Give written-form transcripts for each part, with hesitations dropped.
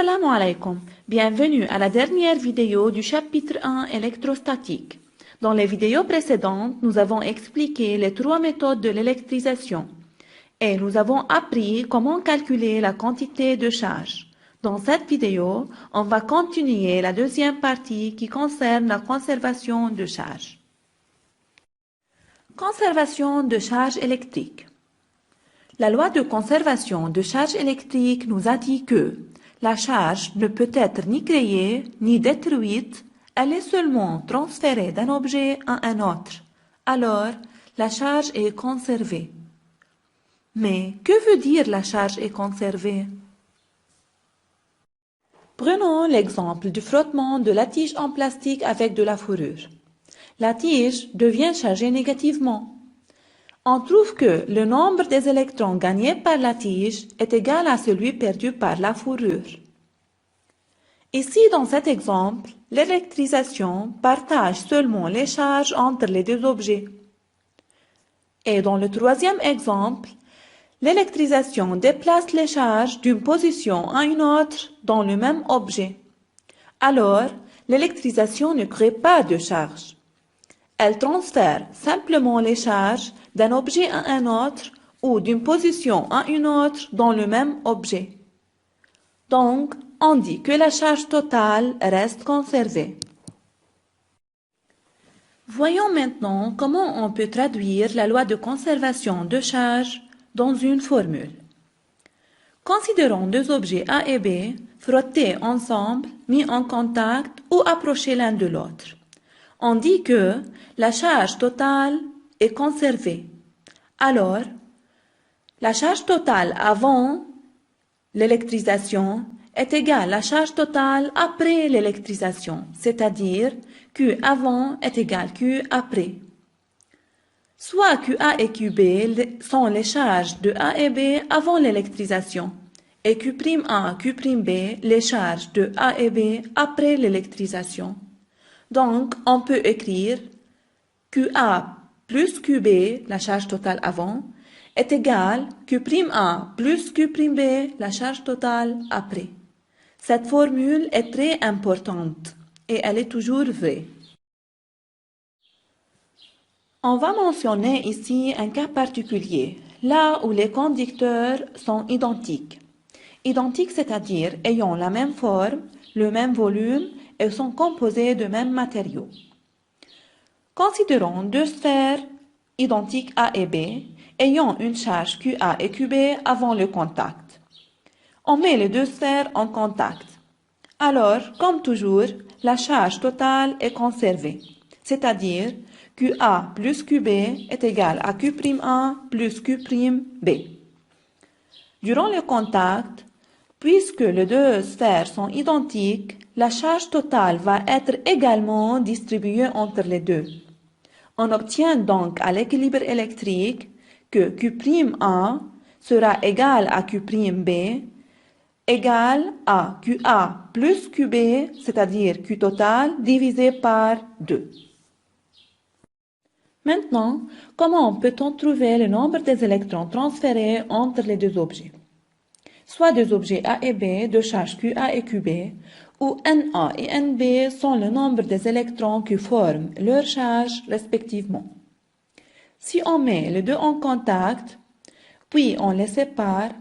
Assalamu alaikum. Bienvenue à la dernière vidéo du chapitre 1 électrostatique. Dans les vidéos précédentes, nous avons expliqué les trois méthodes de l'électrisation et nous avons appris comment calculer la quantité de charge. Dans cette vidéo, on va continuer la deuxième partie qui concerne la conservation de charge. Conservation de charge électrique. La loi de conservation de charge électrique nous a dit que la charge ne peut être ni créée ni détruite, elle est seulement transférée d'un objet à un autre. Alors, la charge est conservée. Mais que veut dire la charge est conservée? Prenons l'exemple du frottement de la tige en plastique avec de la fourrure. La tige devient chargée négativement. On trouve que le nombre des électrons gagnés par la tige est égal à celui perdu par la fourrure. Ici, dans cet exemple, l'électrisation partage seulement les charges entre les deux objets. Et dans le troisième exemple, l'électrisation déplace les charges d'une position à une autre dans le même objet. Alors, l'électrisation ne crée pas de charge. Elle transfère simplement les charges d'un objet à un autre ou d'une position à une autre dans le même objet. Donc, on dit que la charge totale reste conservée. Voyons maintenant comment on peut traduire la loi de conservation de charge dans une formule. Considérons deux objets A et B frottés ensemble, mis en contact ou approchés l'un de l'autre. On dit que la charge totale est conservée. Alors, la charge totale avant l'électrisation est égale à la charge totale après l'électrisation, c'est-à-dire Q avant est égal Q après. Soit QA et QB sont les charges de A et B avant l'électrisation, et Q'A, Q'B les charges de A et B après l'électrisation. Donc, on peut écrire QA plus QB, la charge totale avant, est égal Q'A plus Q'B, la charge totale après. Cette formule est très importante et elle est toujours vraie. On va mentionner ici un cas particulier, là où les conducteurs sont identiques. Identiques, c'est-à-dire ayant la même forme, le même volume et sont composés de mêmes matériaux. Considérons deux sphères identiques A et B, ayant une charge QA et QB avant le contact. On met les deux sphères en contact. Alors, comme toujours, la charge totale est conservée, c'est-à-dire QA plus QB est égal à Q'A plus Q'B. Durant le contact, puisque les deux sphères sont identiques, la charge totale va être également distribuée entre les deux. On obtient donc à l'équilibre électrique que Q'A sera égal à Q'B égal à QA plus QB, c'est-à-dire Q total divisé par 2. Maintenant, comment peut-on trouver le nombre des électrons transférés entre les deux objets? Soit deux objets A et B de charge QA et QB, où NA et NB sont le nombre des électrons qui forment leur charge respectivement. Si on met les deux en contact, puis on les sépare,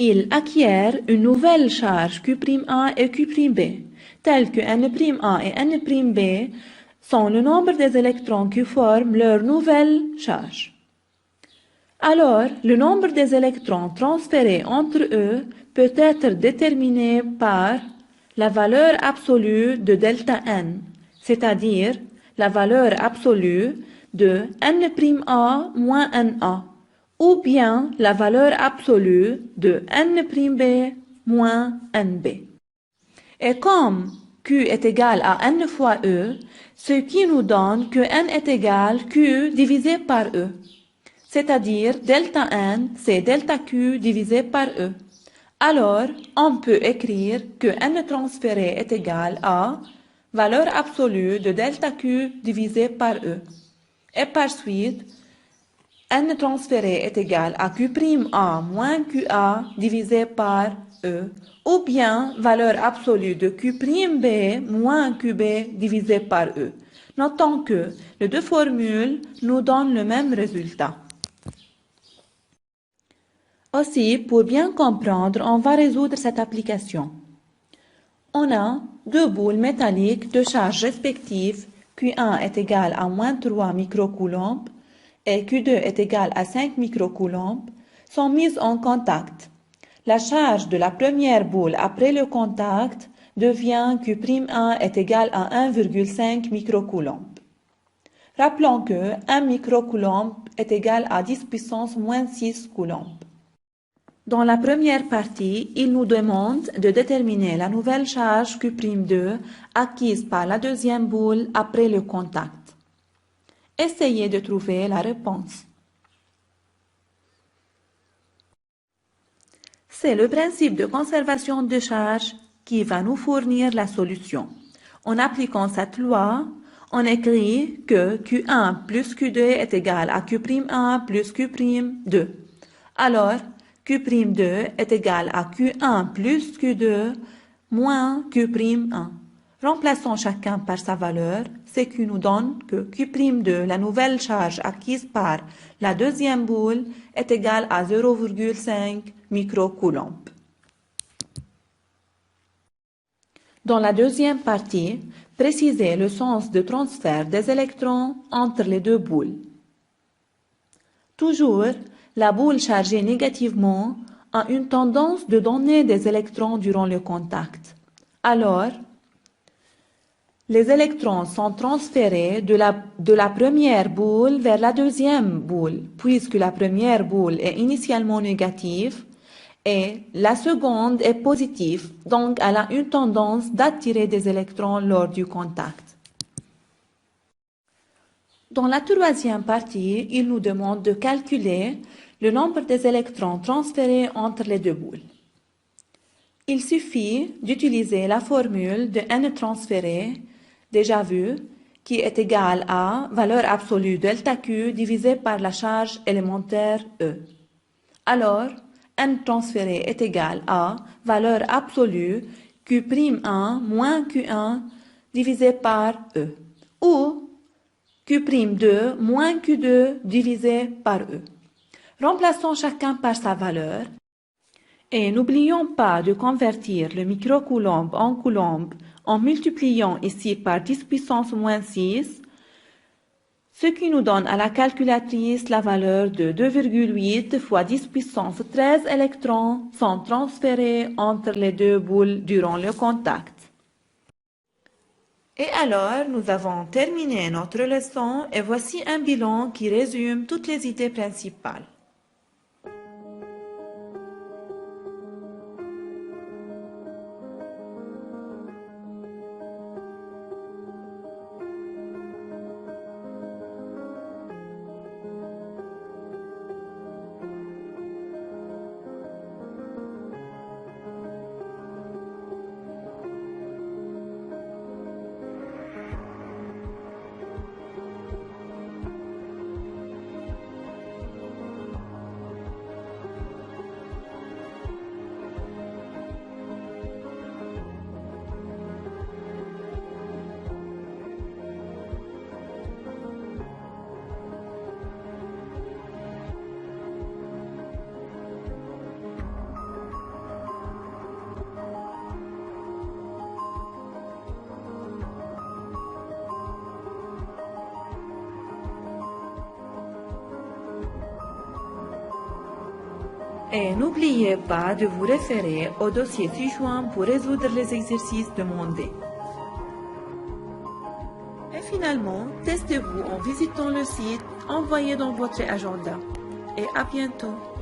ils acquièrent une nouvelle charge Q'A et Q'B, telle que N'A et N'B sont le nombre des électrons qui forment leur nouvelle charge. Alors, le nombre des électrons transférés entre eux peut être déterminé par la valeur absolue de delta N, c'est-à-dire la valeur absolue de N'A moins Na, ou bien la valeur absolue de N'B moins Nb. Et comme Q est égal à N fois E, ce qui nous donne que N est égal Q divisé par E. C'est-à-dire delta N, c'est delta Q divisé par E. Alors, on peut écrire que N transféré est égal à valeur absolue de delta Q divisé par E. Et par suite, N transféré est égal à Q'A moins QA divisé par E, ou bien valeur absolue de Q'B moins QB divisé par E. Notons que les deux formules nous donnent le même résultat. Aussi, pour bien comprendre, on va résoudre cette application. On a deux boules métalliques de charge respectives, Q1 est égal à moins 3 microcoulombs et Q2 est égal à 5 microcoulombs, sont mises en contact. La charge de la première boule après le contact devient Q'A est égal à 1,5 microcoulomb. Rappelons que 1 microcoulomb est égal à 10 puissance moins 6 coulombs. Dans la première partie, il nous demande de déterminer la nouvelle charge Q'2 acquise par la deuxième boule après le contact. Essayez de trouver la réponse. C'est le principe de conservation de charge qui va nous fournir la solution. En appliquant cette loi, on écrit que Q1 plus Q2 est égal à Q'A plus Q'2. Alors, Q'2 est égal à Q1 plus Q2 moins Q'A. Remplaçons chacun par sa valeur, ce qui nous donne que Q'2, la nouvelle charge acquise par la deuxième boule, est égal à 0,5 microcoulomb. Dans la deuxième partie, précisez le sens de transfert des électrons entre les deux boules. Toujours, la boule chargée négativement a une tendance de donner des électrons durant le contact. Alors, les électrons sont transférés de la première boule vers la deuxième boule, puisque la première boule est initialement négative et la seconde est positive, donc elle a une tendance d'attirer des électrons lors du contact. Dans la troisième partie, il nous demande de calculer le nombre des électrons transférés entre les deux boules. Il suffit d'utiliser la formule de n transféré, déjà vue, qui est égale à valeur absolue delta Q divisé par la charge élémentaire E. Alors, n transféré est égal à valeur absolue Q'A moins Q1 divisé par E, ou Q'2 moins Q2 divisé par E. Remplaçons chacun par sa valeur et n'oublions pas de convertir le microcoulomb en coulomb en multipliant ici par 10 puissance moins 6, ce qui nous donne à la calculatrice la valeur de 2,8 fois 10 puissance 13 électrons sont transférés entre les deux boules durant le contact. Et alors, nous avons terminé notre leçon et voici un bilan qui résume toutes les idées principales. Et n'oubliez pas de vous référer au dossier ci-joint pour résoudre les exercices demandés. Et finalement, testez-vous en visitant le site envoyé dans votre agenda. Et à bientôt!